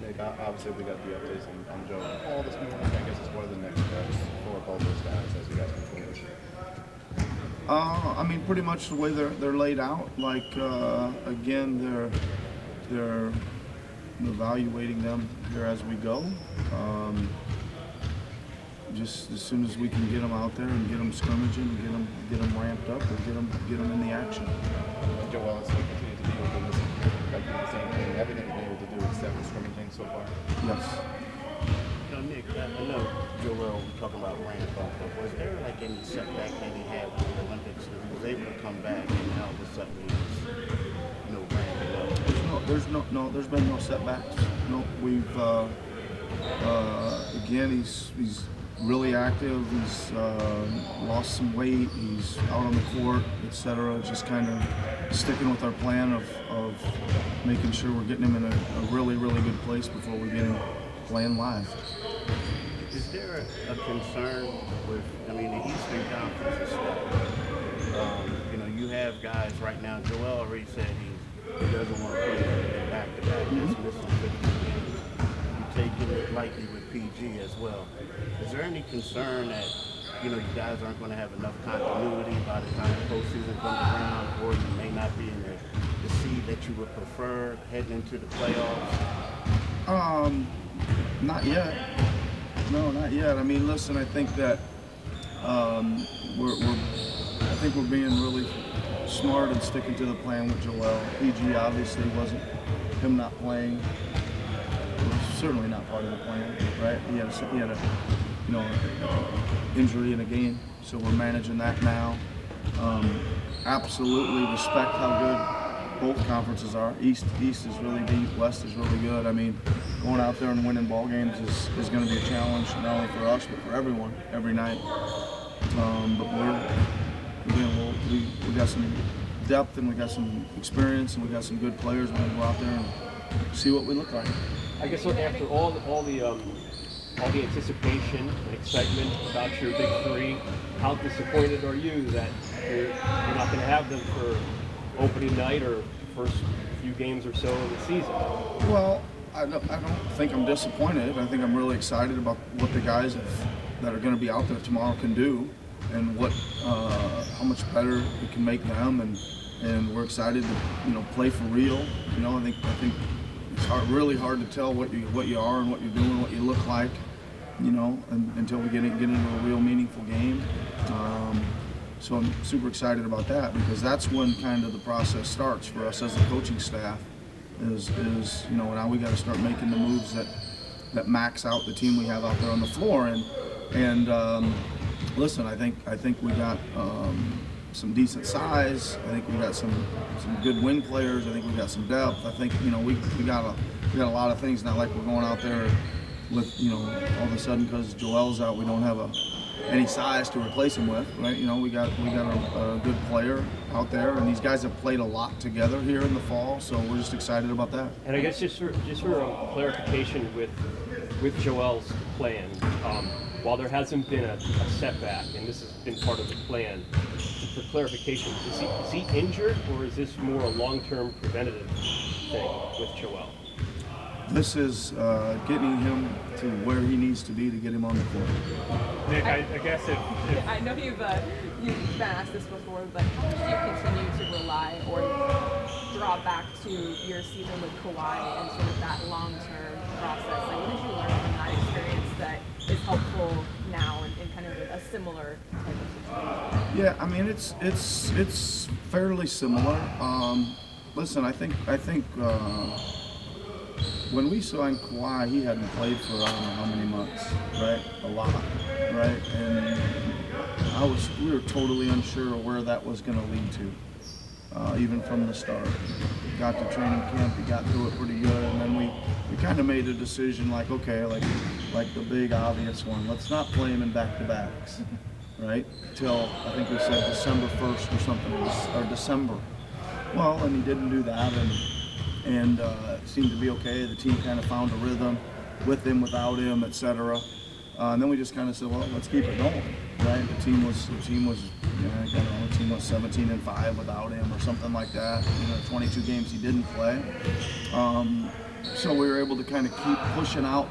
Nick, obviously we got the updates on Joe Paul this morning. I guess it's what are the next steps for both those guys as you guys move forward? I mean, pretty much the way they're laid out. Like again, they're evaluating them here as we go. Just as soon as we can get them out there and get them scrimmaging, get them ramped up, or get them in the action. Joel has continued to be able to do this, expecting the same thing. Everything he's been able to do except for scrimmaging so far. Yes. Nick, I know Joel was talking about ramp up, but was there like any setback that he had with the Olympics that he was able to come back and now all of a sudden he's ramping up? There's been no setbacks. No, we've again he's really active. He's lost some weight. He's out on the court, etc. Just kind of sticking with our plan of making sure we're getting him in a really good place before we get him playing live. Is there a concern with, the Eastern Conference is stacked. You have guys right now. Joel already said he doesn't want to play back-to-back. He's missing 15 games. You're taking it lightly with PG as well. Is there any concern that you guys aren't going to have enough continuity by the time the postseason comes around, or you may not be in the seed that you would prefer heading into the playoffs? Not yet. No, not yet. I mean, listen, I think that we're being really smart and sticking to the plan with Joel. PG obviously wasn't, him not playing was certainly not part of the plan, right? He had a injury in a game, so we're managing that now. Absolutely respect how good both conferences are. East is really deep, West is really good. I mean, going out there and winning ball games is going to be a challenge, not only for us but for everyone every night. But we got some depth and we got some experience and we got some good players. We're going to go out there and see what we look like. I guess after all the anticipation and excitement about your big three, how disappointed are you that you're not going to have them for opening night or first few games or so of the season? Well, I don't think I'm disappointed. I think I'm really excited about what the guys that are going to be out there tomorrow can do, and how much better it can make them, and we're excited to play for real. I think it's really hard to tell what you are and what you're doing, what you look like, until we get into a real meaningful game. So I'm super excited about that, because that's when kind of the process starts for us as a coaching staff. Is now we got to start making the moves that max out the team we have out there on the floor. And listen, I think we got some decent size. I think we got some good wing players. I think we got some depth. I think we got a lot of things. Not like we're going out there with all of a sudden, because Joel's out, we don't have any size to replace him with, right? We got a good player out there, and these guys have played a lot together here in the fall, so we're just excited about that. And I guess just for clarification with Joel's plan, while there hasn't been a setback, and this has been part of the plan, for clarification, is he injured, or is this more a long-term preventative thing with Joel? This is getting him to where he needs to be to get him on the court. Nick, I guess if I know you've been asked this before, but do you continue to rely or draw back to your season with Kawhi and sort of that long-term process? Like, what did you learn from that experience that is helpful now in kind of a similar type of situation? Yeah, I mean it's fairly similar. Listen, I think. When we signed Kawhi, he hadn't played for I don't know how many months, right? A lot, right? And we were totally unsure of where that was going to lead to, even from the start. Got to training camp, he got through it pretty good, and then we kind of made a decision like, okay, like the big obvious one, let's not play him in back-to-backs, right? Till I think we said December 1st or something, or December. Well, and he didn't do that, and it seemed to be okay. The team kind of found a rhythm with him, without him, etc. And then we just kind of said, well, let's keep it going, right? The team was 17-5 without him, or something like that. 22 games he didn't play. So we were able to kind of keep pushing out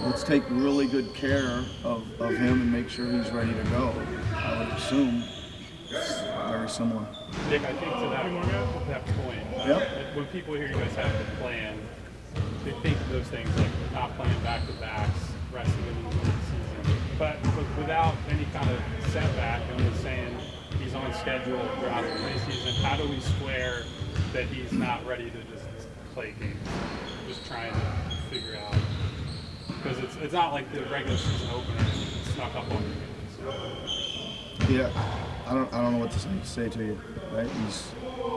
let's take really good care of him and make sure he's ready to go. I would assume it's very similar. Nick, I think to that point, Yep. when people hear you guys have the plan, they think of those things like not playing back-to-backs, resting him in the middle of the season. But without any kind of setback, and just saying he's on schedule throughout the preseason, how do we square that he's not ready to just play games? Just trying to figure out, because it's not like the regular season opener snuck up on you. Yeah, I don't know what to say to you. Right? He's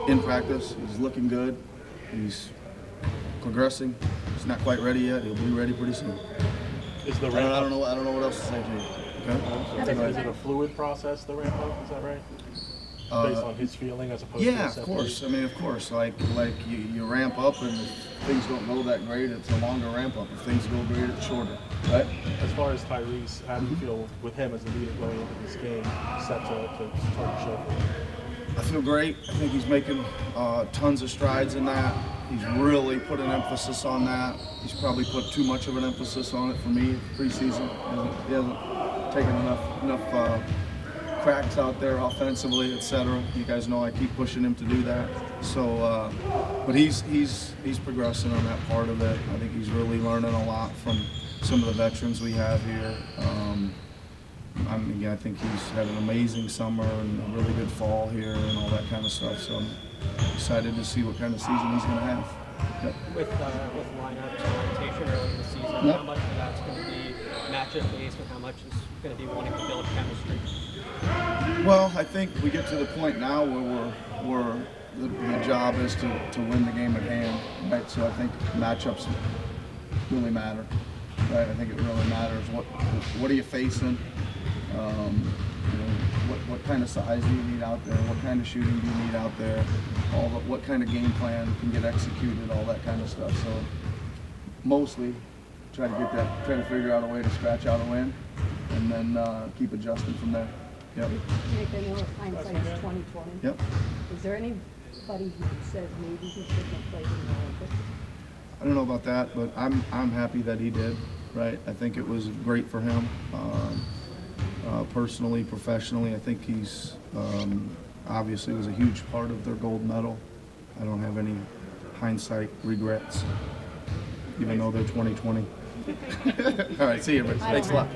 in practice. He's looking good. He's progressing. He's not quite ready yet. He'll be ready pretty soon. Is the I ramp don't know what else to say to you. Okay? Is it a fluid process, the ramp up? Is that right? Based on his feeling as opposed to Yeah, his of course. I mean, of course. Like you ramp up, and if things don't go that great, it's a longer ramp up. If things go great, it's shorter. Right? As far as Tyrese, how do you feel with him as the leader going into this game, set to start the show? I feel great. I think he's making tons of strides in that. He's really put an emphasis on that. He's probably put too much of an emphasis on it for me preseason. He hasn't taken enough cracks out there offensively, etc. You guys know I keep pushing him to do that. So, but he's progressing on that part of it. I think he's really learning a lot from some of the veterans we have here. I think he's had an amazing summer and a really good fall here and all that kind of stuff. So I'm excited to see what kind of season he's going to have. Yep. With lineups and rotation early in the season, Yep. how much of that's going to be matchup based and how much is going to be wanting to build chemistry? Well, I think we get to the point now where the job is to win the game at hand, right? So I think matchups really matter, right? I think it really matters. What are you facing? What kind of size do you need out there? What kind of shooting do you need out there? What kind of game plan can get executed? All that kind of stuff. So mostly try to figure out a way to scratch out a win, and then keep adjusting from there. Yep. Nick, I know hindsight's 20/20. Yep. Is there anybody who says maybe he shouldn't have played in the Olympics? I don't know about that, but I'm happy that he did. Right. I think it was great for him. Personally, professionally, I think he's obviously was a huge part of their gold medal. I don't have any hindsight regrets, even though they're 20/20. All right, see you, Rich. Thanks a lot.